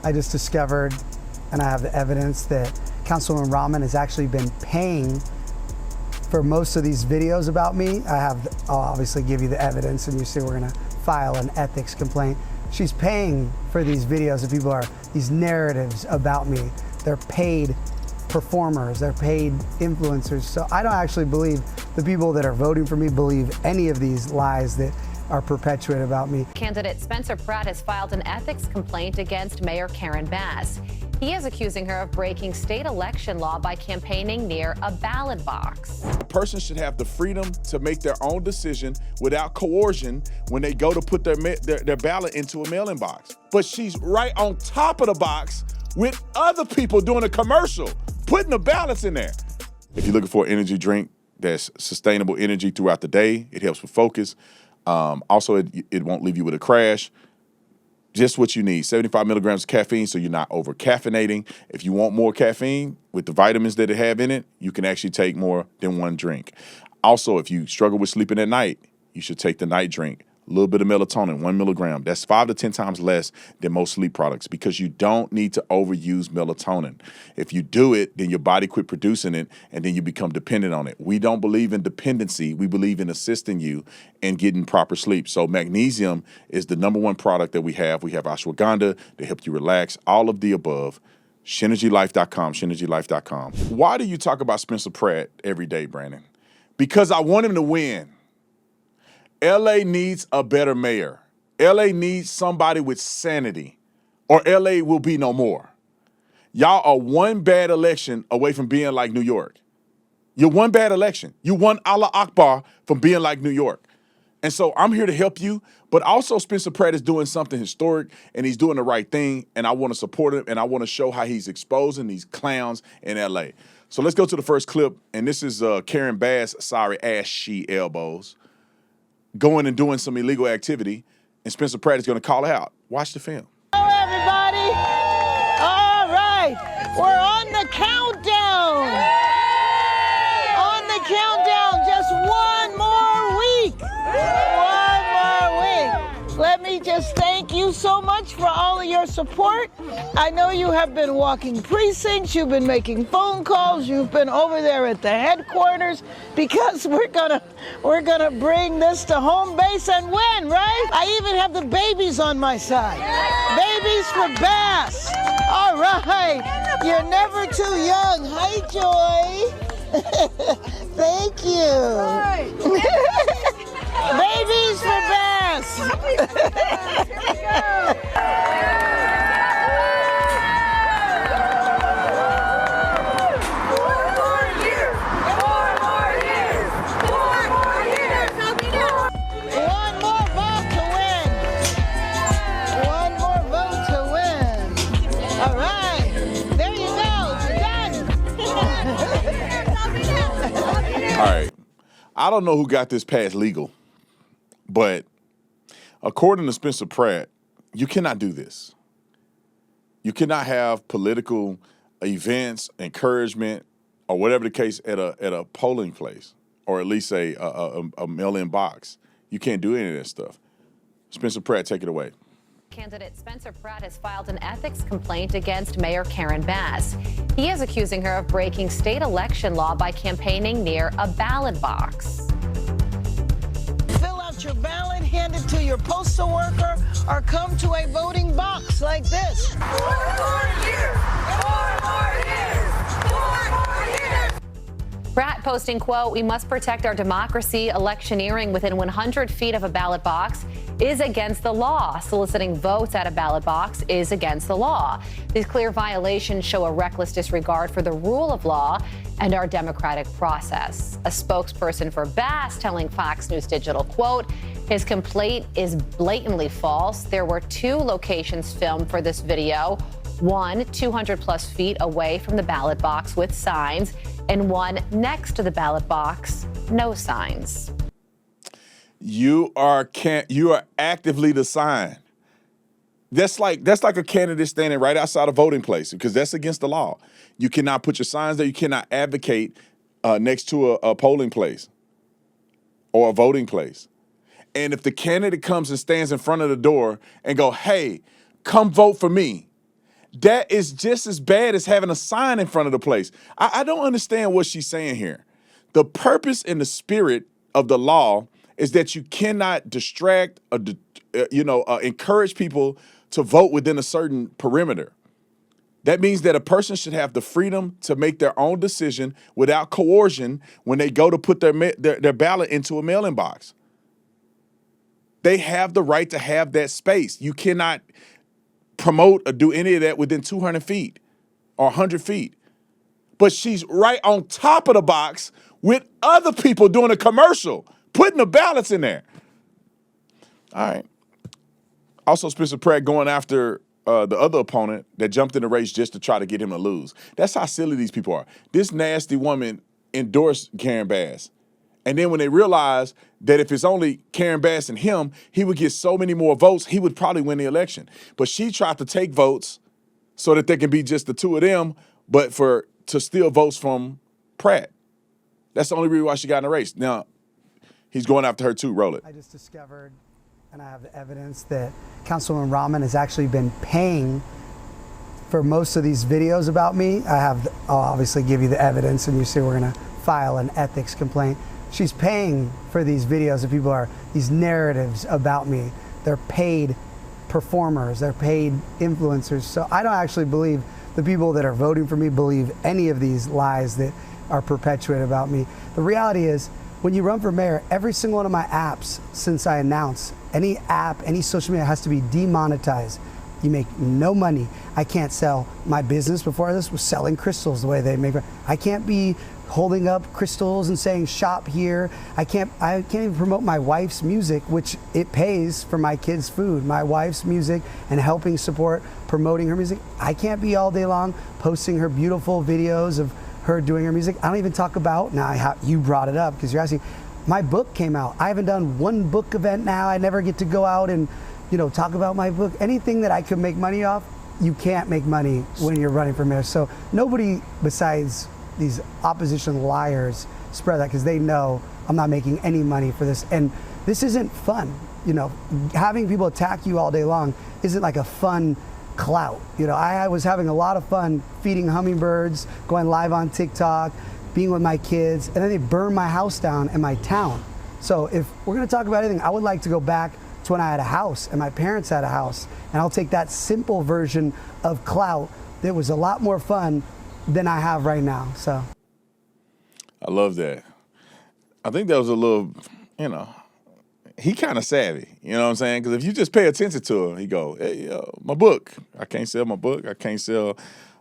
I just discovered, and I have the evidence, that Councilwoman Rahman has actually been paying for most of these videos about me. I'll obviously give you the evidence, and you see we're gonna file an ethics complaint. She's paying for these videos of people these narratives about me. They're paid performers, they're paid influencers. So I don't actually believe the people that are voting for me believe any of these lies that are perpetuated about me. Candidate Spencer Pratt has filed an ethics complaint against Mayor Karen Bass. He is accusing her of breaking state election law by campaigning near a ballot box. A person should have the freedom to make their own decision without coercion when they go to put their ballot into a mail-in box. But she's right on top of the box with other people doing a commercial, putting the ballots in there. If you're looking for an energy drink that's sustainable energy throughout the day, it helps with focus. Also, it won't leave you with a crash. Just what you need, 75 milligrams of caffeine, so you're not over caffeinating. If you want more caffeine with the vitamins that it have in it, you can actually take more than one drink. Also, if you struggle with sleeping at night, you should take the night drink. A little bit of melatonin, 1 milligram. That's 5 to 10 times less than most sleep products because you don't need to overuse melatonin. If you do it, then your body quit producing it, and then you become dependent on it. We don't believe in dependency. We believe in assisting you in getting proper sleep. So magnesium is the #1 product that we have. We have ashwagandha to help you relax, all of the above. Shinergylife.com, Shinergylife.com. Why do you talk about Spencer Pratt every day, Brandon? Because I want him to win. LA needs a better mayor. LA needs somebody with sanity, or LA will be no more. Y'all are one bad election away from being like New York. You're one bad election. You won Allah Akbar from being like New York. And so I'm here to help you, but also Spencer Pratt is doing something historic, and he's doing the right thing, and I want to support him, and I want to show how he's exposing these clowns in LA. So let's go to the first clip, and this is Karen Bass, sorry ass she elbows, going and doing some illegal activity, and Spencer Pratt is going to call her out. Watch the film. Hello, everybody. All right, we're on the countdown. On the countdown, just one more week. One more week. Let me just thank you so much for all of your support. I know you have been walking precincts, you've been making phone calls, you've been over there at the headquarters, because we're gonna bring this to home base and win, right? I even have the babies on my side. Babies for Bass. All right. You're never too young. Hi, Joy. Thank you. Babies for Bass. Here we go. All right, I don't know who got this passed legal, but according to Spencer Pratt, you cannot do this. You cannot have political events, encouragement, or whatever the case at a polling place, or at least a mail-in box. You can't do any of that stuff. Spencer Pratt, take it away. Candidate Spencer Pratt has filed an ethics complaint against Mayor Karen Bass. He is accusing her of breaking state election law by campaigning near a ballot box. Fill out your ballot, hand it to your postal worker, or come to a voting box like this. 4 more years! 4 more years! 4 more years! Pratt posting, quote, "We must protect our democracy. Electioneering within 100 feet of a ballot box is against the law. Soliciting votes at a ballot box is against the law. These clear violations show a reckless disregard for the rule of law and our democratic process." A spokesperson for Bass telling Fox News Digital, quote, "His complaint is blatantly false. There were 2 locations filmed for this video. One 200 plus feet away from the ballot box with signs, and one next to the ballot box, no signs." You are actively the sign. That's like a candidate standing right outside a voting place, because that's against the law. You cannot put your signs there. You cannot advocate next to a polling place or a voting place. And if the candidate comes and stands in front of the door and go, "Hey, come vote for me," that is just as bad as having a sign in front of the place. I don't understand what she's saying here. The purpose and the spirit of the law is that you cannot distract or, encourage people to vote within a certain perimeter. That means that a person should have the freedom to make their own decision without coercion when they go to put their ballot into a mail-in box. They have the right to have that space. You cannot promote or do any of that within 200 feet or 100 feet. But she's right on top of the box with other people doing a commercial, putting the ballots in there. All right. Also, Spencer Pratt going after the other opponent that jumped in the race just to try to get him to lose. That's how silly these people are. This nasty woman endorsed Karen Bass. And then when they realized that if it's only Karen Bass and him, he would get so many more votes, he would probably win the election. But she tried to take votes so that there can be just the two of them, but to steal votes from Pratt. That's the only reason why she got in the race. Now, he's going after her too. Roll it. I just discovered, and I have the evidence, that Councilwoman Rahman has actually been paying for most of these videos about me. I'll obviously give you the evidence, and you see we're going to file an ethics complaint. She's paying for these videos of these narratives about me. They're paid performers, they're paid influencers. So I don't actually believe the people that are voting for me believe any of these lies that are perpetuated about me. The reality is, when you run for mayor, every single one of my apps since I announced, any app, any social media has to be demonetized. You make no money. I can't sell my business. Before this was selling crystals the way they make. I can't be holding up crystals and saying shop here. I can't even promote my wife's music, which it pays for my kids' food. My wife's music and helping support promoting her music. I can't be all day long posting her beautiful videos of her doing her music. I don't even talk about, you brought it up because you're asking, my book came out. I haven't done one book event now. I never get to go out and talk about my book. Anything that I could make money off, you can't make money when you're running for mayor. So nobody besides these opposition liars spread that, because they know I'm not making any money for this. And this isn't fun. Having people attack you all day long isn't like a fun clout. I was having a lot of fun feeding hummingbirds, going live on TikTok, being with my kids, and then they burned my house down in my town. So if we're gonna talk about anything, I would like to go back to when I had a house and my parents had a house, and I'll take that simple version of clout that was a lot more fun than I have right now. So I love that. I think that was a little, he kind of savvy, you know what I'm saying? Because if you just pay attention to him, he go, hey, my book. I can't sell my book. I can't sell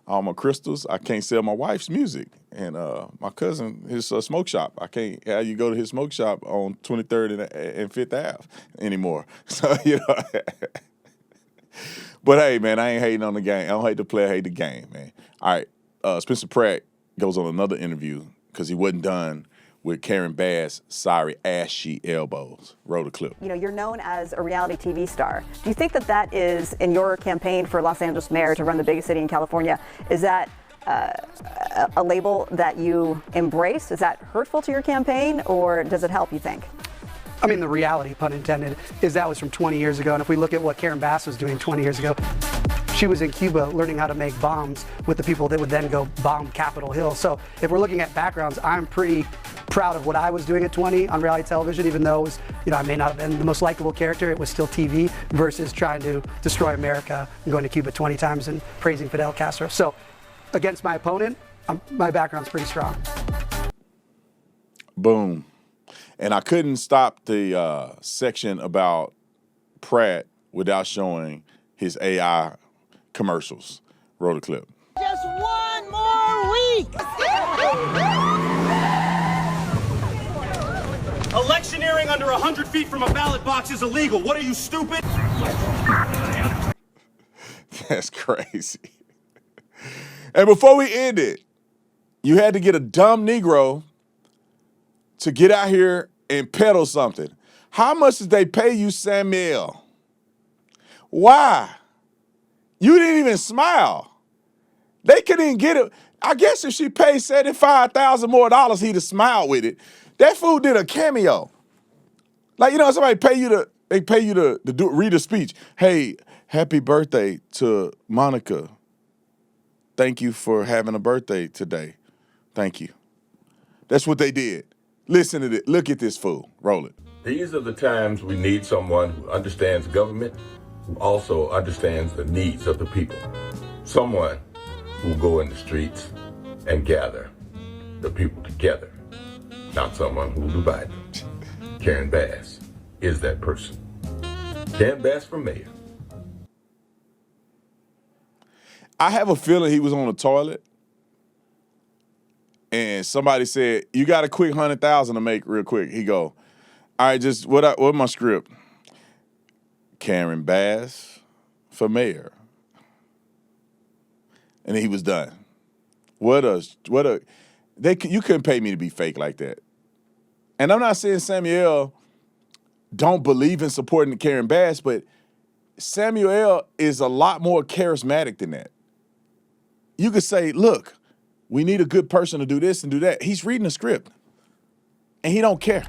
all my crystals. I can't sell my wife's music. And my cousin, his smoke shop, I can't have you go to his smoke shop on 23rd and 5th Ave anymore. So, But hey, man, I ain't hating on the game. I don't hate the player, I hate the game, man. All right. Spencer Pratt goes on another interview because he wasn't done with Karen Bass' sorry ass she elbows. Roll the clip. You're known as a reality TV star. Do you think that is, in your campaign for Los Angeles mayor to run the biggest city in California, is that a label that you embrace? Is that hurtful to your campaign, or does it help, you think? I mean, the reality, pun intended, is that was from 20 years ago. And if we look at what Karen Bass was doing 20 years ago, she was in Cuba learning how to make bombs with the people that would then go bomb Capitol Hill. So if we're looking at backgrounds, I'm pretty proud of what I was doing at 20 on reality television, even though it was, I may not have been the most likable character. It was still TV versus trying to destroy America and going to Cuba 20 times and praising Fidel Castro. So against my opponent, my background's pretty strong. Boom. And I couldn't stop the section about Pratt without showing his AI commercials. Roll the clip. Just one more week. Electioneering under 100 feet from a ballot box is illegal. What are you, stupid? That's crazy. And before we end it, you had to get a dumb Negro to get out here and peddle something. How much did they pay you, Samuel? Why? You didn't even smile. They couldn't even get it. I guess if she paid $75,000 more, he'd have smiled with it. That fool did a cameo. Like, somebody pay you to read a speech. Hey, happy birthday to Monica. thank you for having a birthday today. Thank you. That's what they did. Listen to this. Look at this fool. Roll it. These are the times we need someone who understands government, who also understands the needs of the people. Someone who will go in the streets and gather the people together, not someone who will divide them. Karen Bass is that person. Karen Bass for mayor. I have a feeling he was on the toilet and somebody said, you got a quick 100,000 to make real quick. He go, all right, just what my script? Karen Bass for mayor. And then he was done. You couldn't pay me to be fake like that. And I'm not saying Samuel don't believe in supporting Karen Bass, but Samuel is a lot more charismatic than that. You could say, look, we need a good person to do this and do that. He's reading the script, and he don't care.